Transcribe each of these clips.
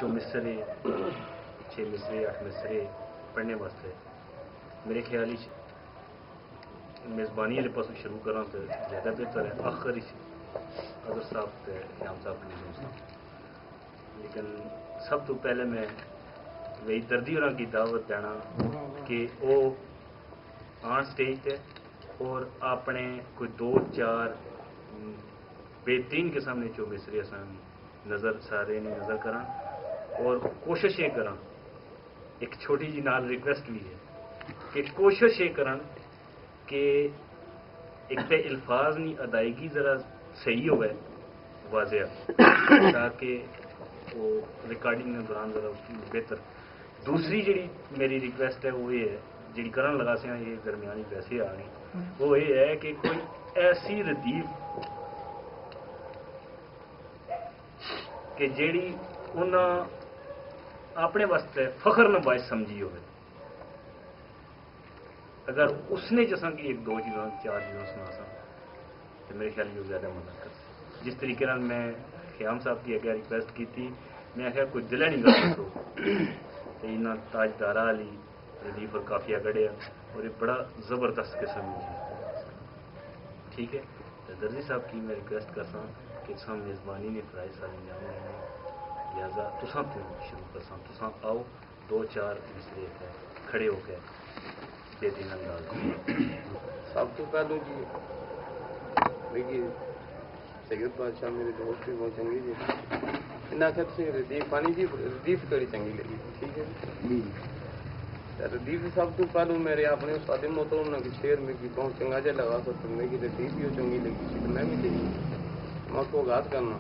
جو مصرے 6 مصرے 8 مصرے پڑھنے واسطے میرے خیال میزبانی والے پاس شروع کرا تو زیادہ بہتر ہے. آخر اظہر صاحب خیام صاحب کے نظام لیکن سب تو پہلے میں وہی دردی اور کی دعوت دینا کہ وہ آن سٹیج تے اور اپنے کوئی 2-4 بہترین قسم نے جو مصرے سن نظر سارے نے نظر کرا اور کوشش یہ کرا. ایک چھوٹی جی نال ریکویسٹ بھی ہے کہ کوشش یہ کرن کہ ایک تو الفاظ نہیں ادائیگی ذرا صحیح ہوئے واضح تاکہ وہ ریکارڈنگ کے دوران ذرا بہتر. دوسری جڑی میری ریکویسٹ ہے وہ یہ ہے جی کرن لگا سے یہ درمیانی ویسے آ گئی وہ یہ ہے کہ کوئی ایسی ردیف کہ جیڑی انہاں اپنے واسطے فخر نہ باعث سمجھی ہوئے. اگر اس نے جسا کہ 1-2 چیزوں 4 چیزوں سنا سا تو میرے خیال میں زیادہ مدد کر سکتا. جس طریقے میں خیام صاحب کی اگر ریکویسٹ کی تھی میں آخیا کوئی دل نہیں گا سو تو تاجدارہ علی ردیف اور کافیہ گڑھیا اور یہ بڑا زبردست قسم کی ٹھیک ہے. درزی صاحب کی میں ریکویسٹ کرتا کہ سام میزبانی نے فرائض سال انجام لینے لہذا تساں تو شروع کرساں تساں آؤ 2-4 مصرے کھڑے ہو کے بے دین انداز. سب تو پہلو جی دیکھیے سید بادشاہ میرے دوست بھی بہت چنگی جی انہیں آخیا تھی ردیف پانی جی ردیف کڑی چنگی لگی ٹھیک ہے. ردیف سب تو پہلو میرے اپنے استاد محترم نے شیر میں کی بہت چنگا جا لگا تو میری ردیف بھی چنگی لگی سی تو میں بھی لگی میں کو آغاز کرنا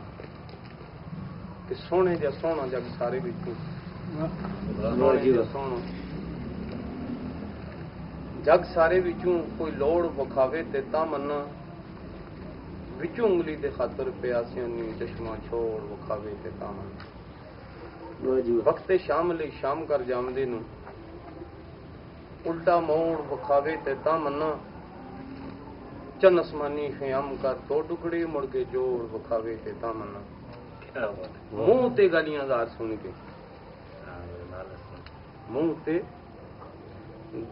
کہ سونے جا سونا جگ سارے بچوں سونے جا سونا جگ سارے وچوں کوئی لوڑ وکھاوے تے تا منا وچوں انگلی دے خاطر پیاسیاں نی چشمہ چھوڑ وکھاوے تے تا منا وقت شام لئی شام کر جامدے نو الٹا موڑ وکھاوے تے تا منا چن اسمانی خیام کر 2 ٹکڑے مڑ کے جوڑ وکھاوے تے تا منا. منہ تے گالیاں زار سن کے منہ تے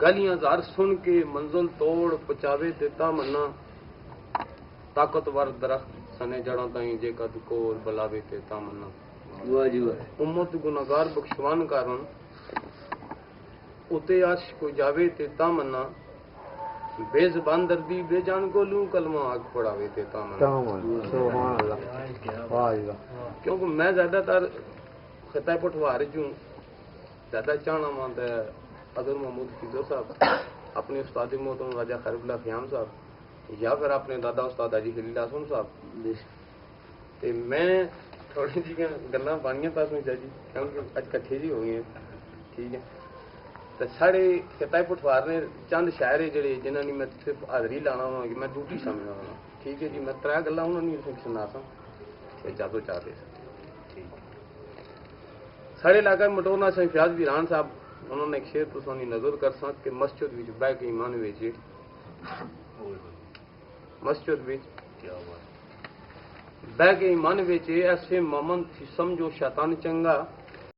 گلیاں زار سن کے منزل توڑ پچاوے تے تا منا طاقتور درخت سنے جڑاں تائیں جے کد کول بلاوے تے تا منا. امت گناہگار بخشوان کارن اتے عرش کو جاوے تے تا منا بے زبان دردی بے جان کو لوں کلمہ آگ پڑھاوے تے تا منا. کیونکہ میں زیادہ تر خطہ پٹھوار چوں زیادہ چاہنا مانتا ہے اظہر محمود فیضو صاحب اپنے استاد محترم راجہ خیر اللہ خیام صاحب یا پھر اپنے دادا استاد حاجی خلیل حسن صاحب تے میں تھوڑی جی گلاں پانیاں پاسوں جی کیونکہ اج کٹھے جی ہو گئے ٹھیک ہے. تو سارے خطہ پٹھوار نے چند شاعر جڑے جنہوں نے میں صرف حاضری لانا وا کہ میں ڈیوٹی سمجھنا وا ٹھیک ہے جی میں 3 گلاں انہوں نے سنا سا اجازت چاہ دے سارے علاقہ مٹورنا سے فیاض ویران صاحب انہوں نے ایک شعر تو سونی نظر کر سک کہ مسجد وچ بہ کے ایمان ویچے مسجد وچ بہ کے ایمان ویچے ایسے مومن تھی سمجھو شیطان چنگا